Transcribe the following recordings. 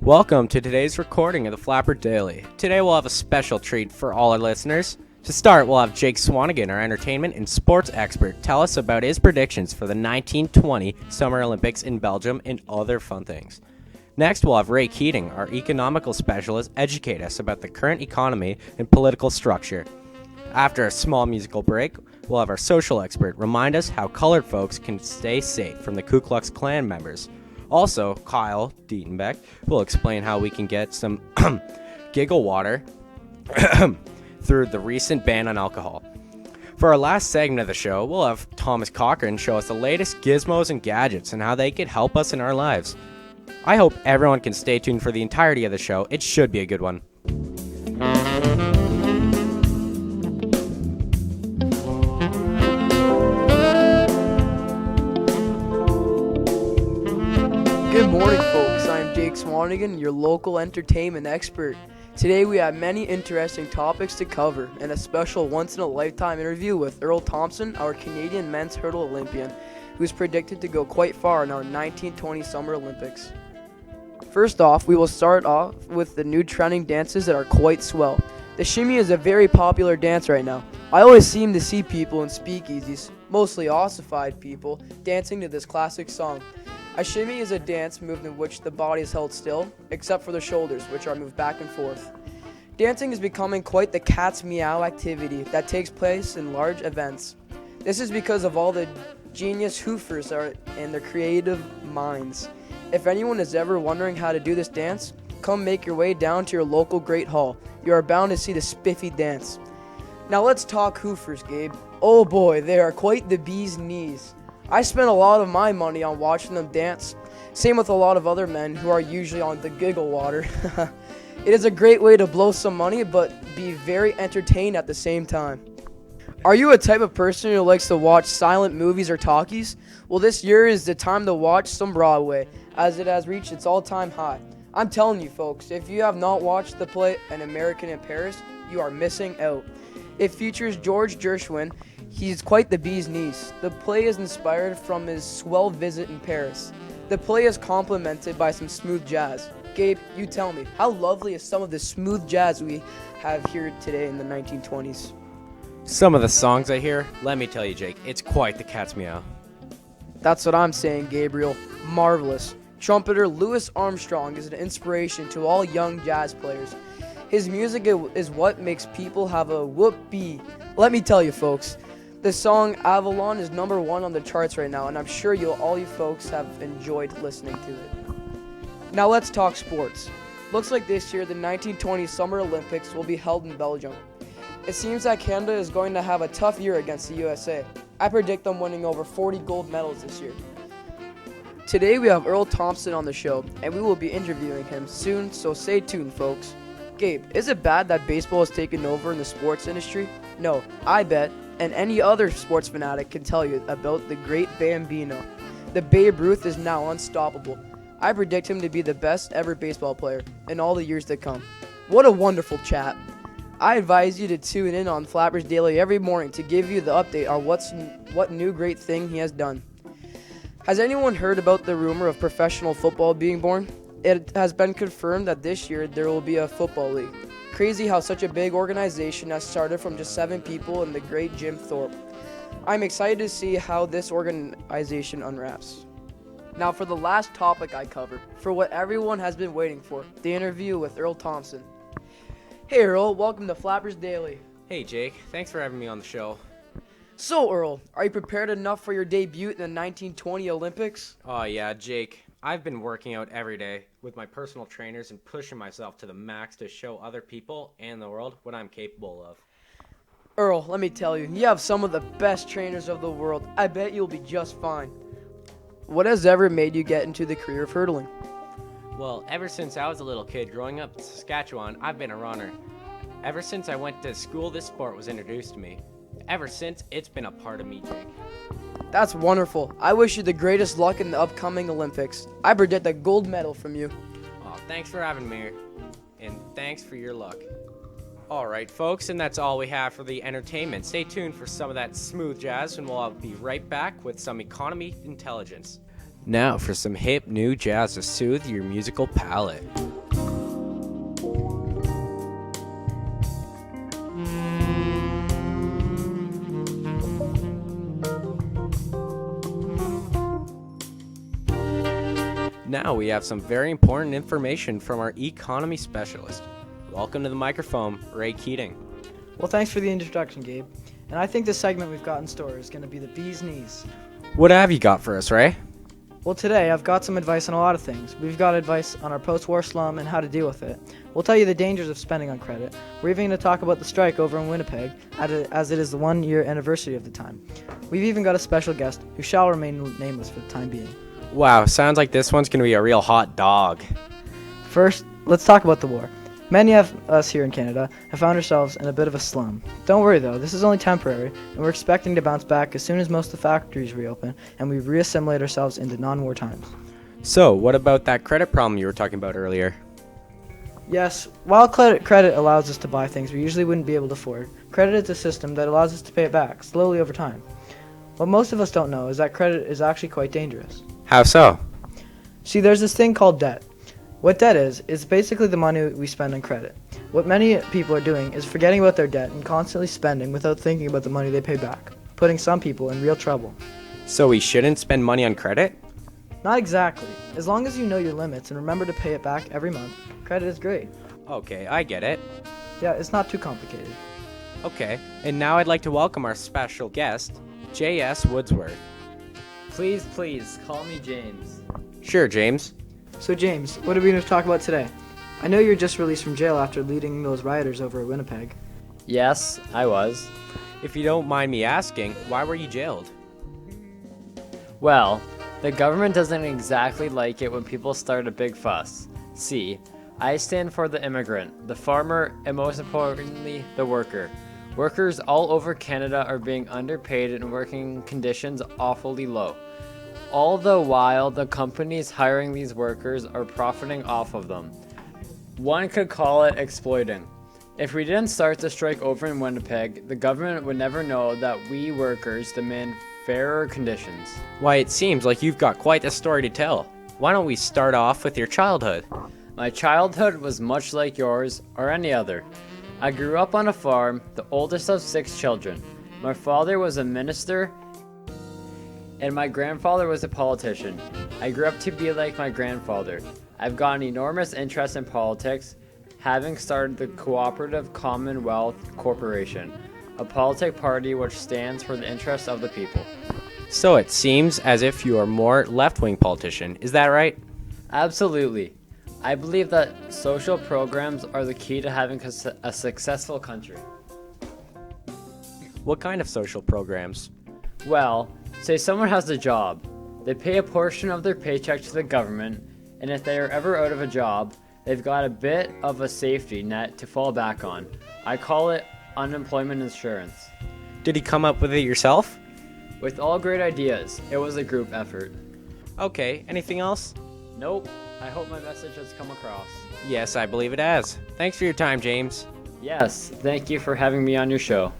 Welcome to today's recording of the Flapper Daily. Today we'll have a special treat for all our listeners. To start, we'll have Jake Swanigan, our entertainment and sports expert, tell us about his predictions for the 1920 Summer Olympics in Belgium and other fun things. Next, we'll have Ray Keating, our economical specialist, educate us about the current economy and political structure. After a small musical break, we'll have our social expert remind us how colored folks can stay safe from the Ku Klux Klan members. Also, Kyle Dietenbeck will explain how we can get some giggle water through the recent ban on alcohol. For our last segment of the show, we'll have Thomas Cochran show us the latest gizmos and gadgets and how they could help us in our lives. I hope everyone can stay tuned for the entirety of the show. It should be a good one. Good morning, folks. I'm Jake Swanigan, your local entertainment expert. Today we have many interesting topics to cover and a special once-in-a-lifetime interview with Earl Thompson, our Canadian men's hurdle Olympian, who is predicted to go quite far in our 1920 Summer Olympics. First off, we will start off with the new trending dances that are quite swell. The shimmy is a very popular dance right now. I always seem to see people in speakeasies, mostly ossified people, dancing to this classic song. A shimmy is a dance move in which the body is held still, except for the shoulders, which are moved back and forth. Dancing is becoming quite the cat's meow activity that takes place in large events. This is because of all the genius hoofers are in their creative minds. If anyone is ever wondering how to do this dance, come make your way down to your local Great Hall. You are bound to see the spiffy dance. Now let's talk hoofers, Gabe. Oh boy, they are quite the bee's knees. I spent a lot of my money on watching them dance. Same with a lot of other men who are usually on the giggle water. It is a great way to blow some money, but be very entertained at the same time. Are you a type of person who likes to watch silent movies or talkies? Well, this year is the time to watch some Broadway, as it has reached its all-time high. I'm telling you, folks, if you have not watched the play An American in Paris, you are missing out. It features George Gershwin. He's quite the bee's knees. The play is inspired from his swell visit in Paris. The play is complemented by some smooth jazz. Gabe, you tell me, how lovely is some of the smooth jazz we have here today in the 1920s? Some of the songs I hear, let me tell you, Jake, it's quite the cat's meow. That's what I'm saying, Gabriel. Marvelous. Trumpeter Louis Armstrong is an inspiration to all young jazz players. His music is what makes people have a whoopee. Let me tell you, folks, the song Avalon is number 1 on the charts right now, and I'm sure all you folks have enjoyed listening to it. Now let's talk sports. Looks like this year the 1920 Summer Olympics will be held in Belgium. It seems that Canada is going to have a tough year against the USA. I predict them winning over 40 gold medals this year. Today we have Earl Thompson on the show, and we will be interviewing him soon, so stay tuned, folks. Gabe, is it bad that baseball has taken over in the sports industry? No, I bet, and any other sports fanatic can tell you about the great Bambino. The Babe Ruth is now unstoppable. I predict him to be the best ever baseball player in all the years to come. What a wonderful chat. I advise you to tune in on Flappers Daily every morning to give you the update on what new great thing he has done. Has anyone heard about the rumor of professional football being born? It has been confirmed that this year there will be a football league. Crazy how such a big organization has started from just 7 people and the great Jim Thorpe. I'm excited to see how this organization unwraps. Now for the last topic I cover, for what everyone has been waiting for, the interview with Earl Thompson. Hey Earl, welcome to Flappers Daily. Hey Jake, thanks for having me on the show. So Earl, are you prepared enough for your debut in the 1920 Olympics? Oh yeah, Jake, I've been working out every day with my personal trainers and pushing myself to the max to show other people and the world what I'm capable of. Earl, let me tell you, you have some of the best trainers of the world. I bet you'll be just fine. What has ever made you get into the career of hurdling? Well, ever since I was a little kid growing up in Saskatchewan, I've been a runner. Ever since I went to school, this sport was introduced to me. Ever since, it's been a part of me, Jake. That's wonderful. I wish you the greatest luck in the upcoming Olympics. I predict a gold medal from you. Oh, thanks for having me, and thanks for your luck. All right, folks, and that's all we have for the entertainment. Stay tuned for some of that smooth jazz, and we'll be right back with some economy intelligence. Now for some hip new jazz to soothe your musical palate. Now we have some very important information from our economy specialist. Welcome to the microphone, Ray Keating. Well, thanks for the introduction, Gabe. And I think the segment we've got in store is going to be the bee's knees. What have you got for us, Ray? Well, today I've got some advice on a lot of things. We've got advice on our post-war slum and how to deal with it. We'll tell you the dangers of spending on credit. We're even going to talk about the strike over in Winnipeg, as it is the 1-year anniversary of the time. We've even got a special guest who shall remain nameless for the time being. Wow, sounds like this one's going to be a real hot dog. First, let's talk about the war. Many of us here in Canada have found ourselves in a bit of a slum. Don't worry though, this is only temporary, and we're expecting to bounce back as soon as most of the factories reopen and we reassimilate ourselves into non-war times. So, what about that credit problem you were talking about earlier? Yes, while credit allows us to buy things we usually wouldn't be able to afford, credit is a system that allows us to pay it back, slowly over time. What most of us don't know is that credit is actually quite dangerous. How so? See, there's this thing called debt. What debt is basically the money we spend on credit. What many people are doing is forgetting about their debt and constantly spending without thinking about the money they pay back, putting some people in real trouble. So we shouldn't spend money on credit? Not exactly. As long as you know your limits and remember to pay it back every month, credit is great. Okay, I get it. Yeah, it's not too complicated. Okay, and now I'd like to welcome our special guest, J.S. Woodsworth. Please, call me James. Sure, James. So James, what are we going to talk about today? I know you're just released from jail after leading those rioters over at Winnipeg. Yes, I was. If you don't mind me asking, why were you jailed? Well, the government doesn't exactly like it when people start a big fuss. See, I stand for the immigrant, the farmer, and most importantly, the worker. Workers all over Canada are being underpaid and working conditions awfully low. All the while, the companies hiring these workers are profiting off of them. One could call it exploiting. If we didn't start the strike over in Winnipeg, the government would never know that we workers demand fairer conditions. Why, it seems like you've got quite a story to tell. Why don't we start off with your childhood? My childhood was much like yours or any other. I grew up on a farm, the oldest of 6 children. My father was a minister and my grandfather was a politician. I grew up to be like my grandfather. I've got an enormous interest in politics, having started the Cooperative Commonwealth Corporation, a politic party which stands for the interests of the people. So it seems as if you are more left-wing politician, is that right? Absolutely. I believe that social programs are the key to having a successful country. What kind of social programs? Well, say someone has a job. They pay a portion of their paycheck to the government, and if they are ever out of a job, they've got a bit of a safety net to fall back on. I call it unemployment insurance. Did you come up with it yourself? With all great ideas, it was a group effort. Okay, anything else? Nope. I hope my message has come across. Yes, I believe it has. Thanks for your time, James. Yes, thank you for having me on your show.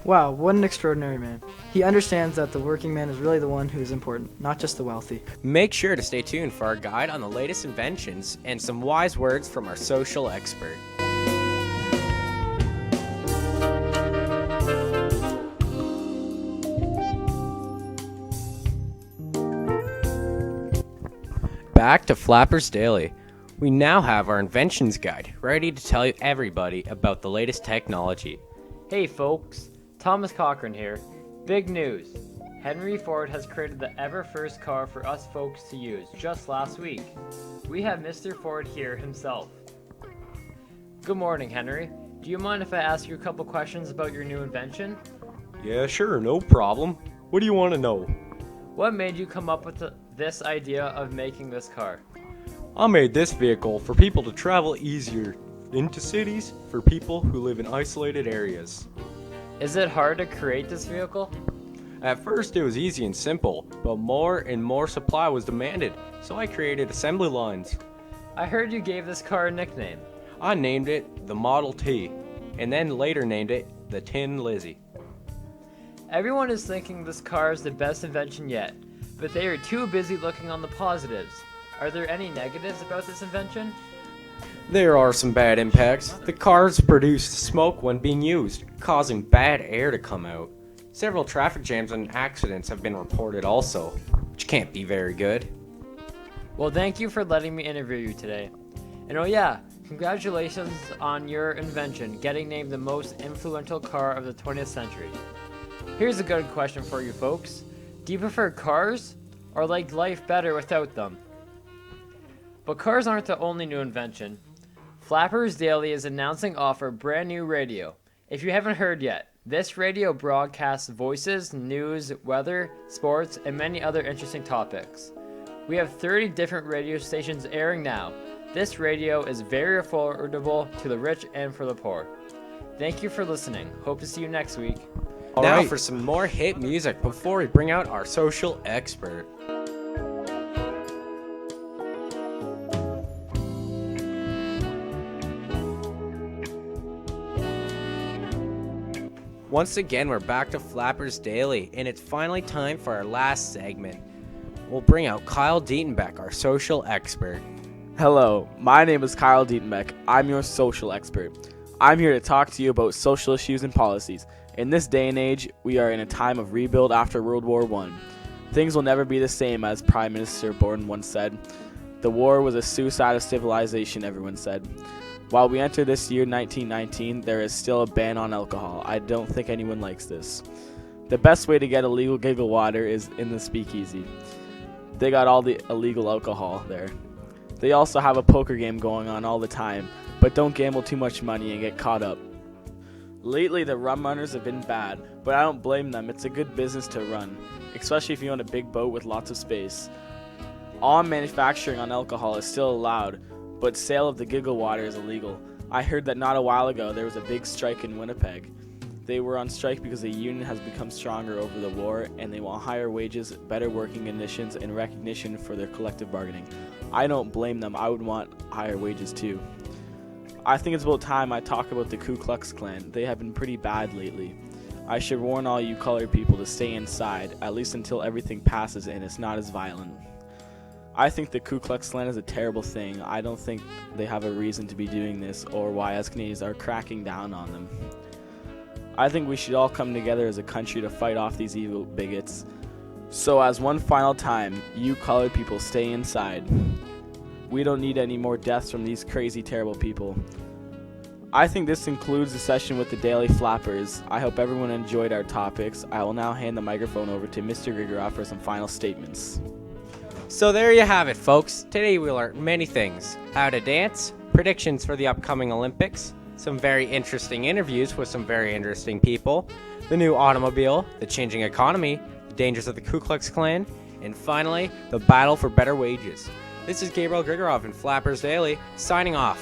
Wow, what an extraordinary man. He understands that the working man is really the one who is important, not just the wealthy. Make sure to stay tuned for our guide on the latest inventions and some wise words from our social expert. Back to Flappers Daily. We now have our inventions guide ready to tell everybody about the latest technology. Hey folks, Thomas Cochran here. Big news. Henry Ford has created the ever first car for us folks to use just last week. We have Mr. Ford here himself. Good morning, Henry. Do you mind if I ask you a couple questions about your new invention? Yeah, sure, no problem. What do you want to know? What made you come up with this idea of making this car? I made this vehicle for people to travel easier into cities for people who live in isolated areas. Is it hard to create this vehicle? At first it was easy and simple, but more and more supply was demanded, so I created assembly lines. I heard you gave this car a nickname. I named it the Model T, and then later named it the Tin Lizzie. Everyone is thinking this car is the best invention yet. but they are too busy looking on the positives. Are there any negatives about this invention? There are some bad impacts. The cars produce smoke when being used, causing bad air to come out. Several traffic jams and accidents have been reported also, which can't be very good. Well, thank you for letting me interview you today. And oh yeah, congratulations on your invention, getting named the most influential car of the 20th century. Here's a good question for you folks. Do you prefer cars or like life better without them? But cars aren't the only new invention. Flappers Daily is announcing offer brand new radio. If you haven't heard yet, this radio broadcasts voices, news, weather, sports, and many other interesting topics. We have 30 different radio stations airing now. This radio is very affordable to the rich and for the poor. Thank you for listening. Hope to see you next week. Now for some more hit music before we bring out our social expert. Once again, we're back to Flappers Daily, and it's finally time for our last segment. We'll bring out Kyle Dietenbeck, our social expert. Hello, my name is Kyle Dietenbeck. I'm your social expert. I'm here to talk to you about social issues and policies. In this day and age, we are in a time of rebuild after World War I. Things will never be the same, as Prime Minister Borden once said. The war was a suicide of civilization, everyone said. While we enter this year 1919, there is still a ban on alcohol. I don't think anyone likes this. The best way to get illegal giggle water is in the speakeasy. They got all the illegal alcohol there. They also have a poker game going on all the time, but don't gamble too much money and get caught up. Lately, the rum runners have been bad, but I don't blame them. It's a good business to run, especially if you own a big boat with lots of space. All manufacturing on alcohol is still allowed, but sale of the giggle water is illegal. I heard that not a while ago there was a big strike in Winnipeg. They were on strike because the union has become stronger over the war, and they want higher wages, better working conditions, and recognition for their collective bargaining. I don't blame them. I would want higher wages too. I think it's about time I talk about the Ku Klux Klan. They have been pretty bad lately. I should warn all you colored people to stay inside, at least until everything passes and it's not as violent. I think the Ku Klux Klan is a terrible thing. I don't think they have a reason to be doing this or why us Canadians are cracking down on them. I think we should all come together as a country to fight off these evil bigots. So as one final time, you colored people stay inside. We don't need any more deaths from these crazy, terrible people. I think this concludes the session with the Daily Flappers. I hope everyone enjoyed our topics. I will now hand the microphone over to Mr. Grigoroff for some final statements. So there you have it, folks. Today we learned many things. How to dance, predictions for the upcoming Olympics, some very interesting interviews with some very interesting people, the new automobile, the changing economy, the dangers of the Ku Klux Klan, and finally, the battle for better wages. This is Gabriel Grigoroff in Flappers Daily, signing off.